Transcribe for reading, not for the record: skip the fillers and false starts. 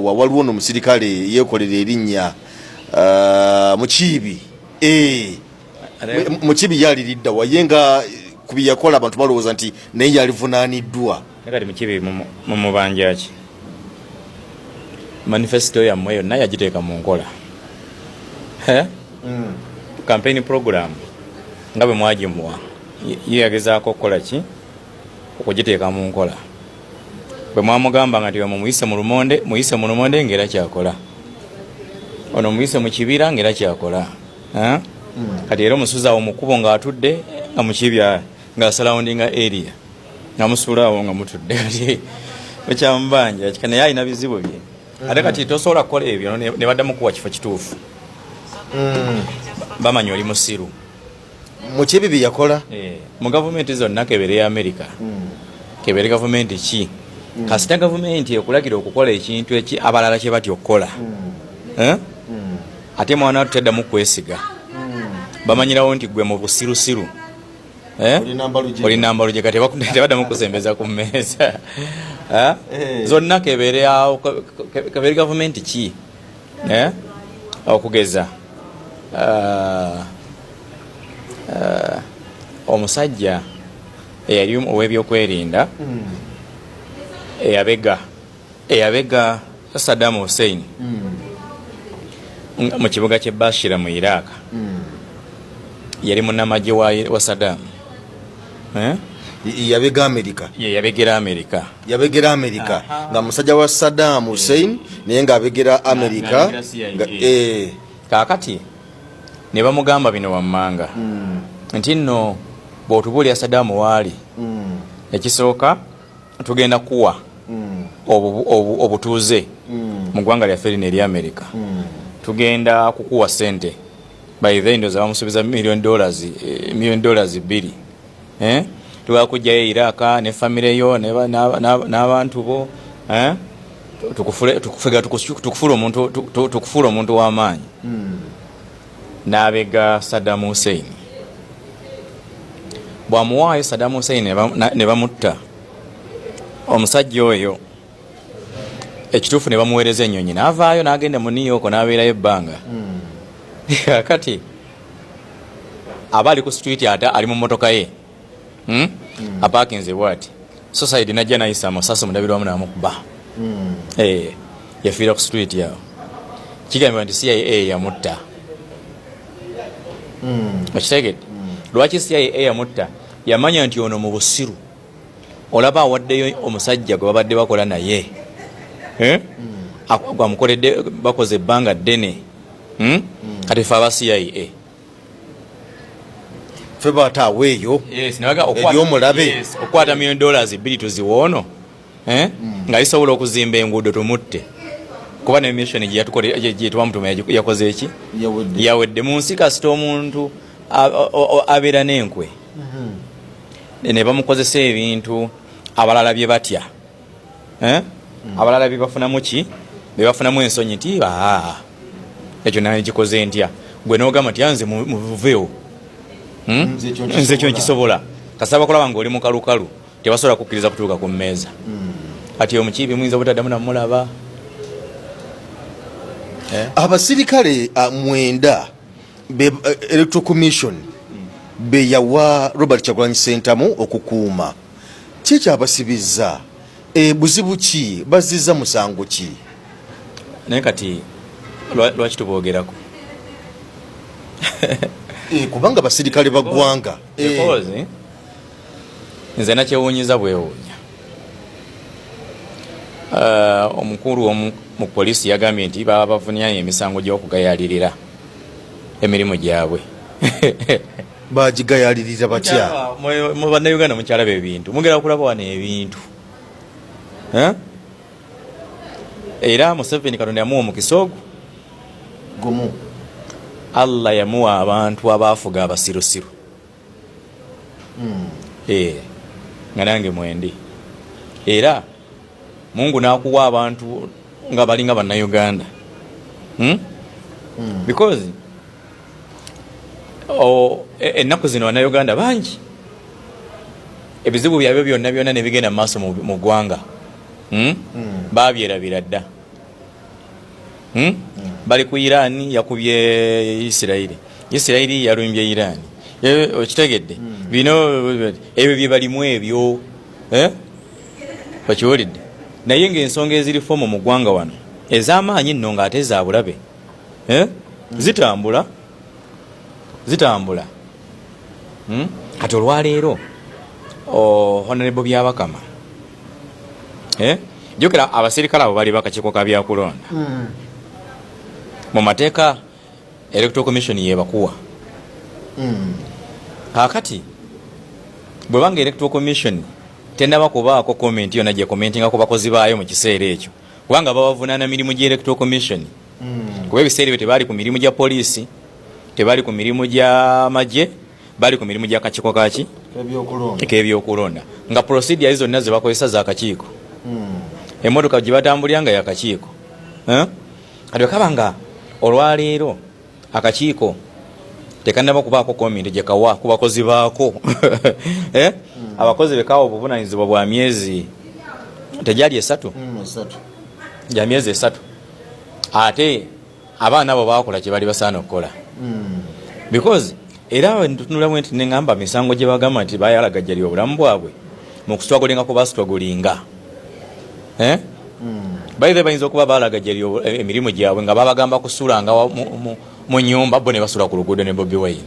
waliwo n'omusirikale yeekolera erinnya Mukiibi Mukiibi yaliridda wayenga kubiyakola abantu balowooza nti naye yalivunaaniddwa kati Mukiibi mumubanja ki manifesto yammwe yonna yagiteeka mu nkola campaign program nga bwe mwagimuwa yeyagezaako okukola ki okugiteeka mu nkola bwe mwamugamba nga nti omwo muyise mu lumonde ng'era kyakola ono muyise mu kibira ng'era kyakola kati era omusuza awo mukubo ng'atudde nga mukibya nga surrounding area nga musuula awo nga mutudde kati ekyamubanja kika naye alina bizibu bye ate kati tosobola kukola ebyo ne baddamu kuwa kifo kituufu bamanya oli musiru Mukiibi bye yakola mu gavumenti zonna kebere ya America kebere gavumenti ki kasita gavumenti ekulagira okukola ekintu eki abalala kye batyo okukola ate mwana tutaddamu kwesiga bamanyirawo nti gwe mu busirusiru oli namba luje kati tebaddamu kusembeza ku mmeeza zonna kebere awo kebere gavumenti ki okugeza omusajja eyali ow'ebyokwerinda eyabega Saddam Hussein mu kibuga ky'e Bashira mu Iraq yali munnamagye wa Saddam yabega America yabegera America nga musajja wa Saddam Hussein naye ng'abegera America kaakati ne bamugamba bino wammanga nti nno bw'otubuulira Saddam waali ekisooka tugenda kuwa obutuuze mu ggwanga lyaffe lino eri America tugenda kukuwa sente by the end bamusuubiza $1,000,000 2 tugenda kujjayo Iraq ne famire yo n'abantu bo tukufuula omuntu w'amaanyi n'abega Saddam Hussein bwamuwaayo Saddam Hussein ne bamutta omusajja oyo ekituufu ne bamuweereza ennyonyi n'avaayo n'agenda mu New York n'abeerayo ebbanga kati aba ali ku street ate ali mu mmotoka ye apaakinze bw'ati society najja nayisa amasasi mundabirwamu n'amukuba yafiira ku street yawo kigambibwa nti CIA yamutta okitegedde lwaki CIA yamutta yamanya nti ono mu busiru olaba awaddeyo omusajja gwe babadde bakola naye gwamukoledde bakoze ebbanga ddene kati fe aba CIA fe bataaweeyo ebyomulabe okukwata $1,000,000 2 tuziwoono nga lisobola okuzimba enguudo tumutte kuba ne mission gye twamutuma yakoze eki yawedde mu nsi kasita omuntu abeera n'enkwe ne bamukozesa ebintu abalala bye batya abalala bye bafunamu ki bye bafunamu ensonyi nti ekyo naye gikoze ntya gwe n'ogamba nti anze muveewo nze ekyo nkisobola kasaba kulaba ng'oli mu kalukalu tebasobola kukkiriza kutuuka ku mmeeza kati Omukiibi muyinza obutaddamu namulaba abasirikale 9 Electoral Commission be yawa Robert Kyagulanyi Ssentamu okukuuma kiki abasibizza buzibu ki bazizza musango ki naye kati lwaki tuboogerako kubanga basirikale baggwanga nze nakyewuunyiza bwewuunya omukulu mu poliisi yagambye nti baba bavunyanya emisango gy'okugayalirira emirimu gyabwe bagigayalirira batya mu bannayuganda mukyalaba ebintu mugera kulaba wano ebintu era Museveni Katonda yamuwa omukisa ogwo gumu Allah yamuwa abantu abaafuga abasirusiru nga nange mwendi era Mungu n'akuwa abantu nga balinga bannayuganda because ennaku zino bannayuganda bangi ebizibu byabyo byonna ne bigenda mu maaso mu ggwanga babyerabira dda bali ku Iran yakubye Israel yalumbye Iran okitegedde bino ebyo bye balimu ebyo bakiwulidde naye ng'ensonga ezirifo mu ggwanga wano ez'amaanyi nno ng'ate za bulabe zitambula kati olwaleero Honorable Byabakama jjukira abaserikale abo bali bakakiiko ka byakulonda mu mateeka Electoral Commission yebakuwa kakati bwe banga Electoral Commission tennaba kubaako comment yonna gye commentinga ku bakozi baayo mu kiseera ekyo kubanga babavunaana mirimu gy Electoral Commission kuba ebiseera ebyo tebaali ku mirimu gya poliisi tebaali ku mirimu gya magye bali ku mirimu gya kakiiko kaki k'ebyokulonda nga procedure zonna ze bakozesa za kakiiko emmotoka gye batambulira ya kakiiko kati kabanga olwaleero akakiiko tekannaba kubaako komenti gye kawa ku bakozi baako abakozi bekawa obuvunaanyizibwa bwa myezi tegyali 3 gya myezi 3 ate abaana abo bakola kye bali basaana okukola because era ntunula bwe nti neŋŋamba misango gye bagamba nti bayalagajjali obulamu bwabwe mu kusitwagulinga ku basitwagulinga baithe bayinza okuba balagajjali emirimu gyabwe nga babagamba kusulanga mu nyumba bo ne basula ku luguudo ne Bobi Wine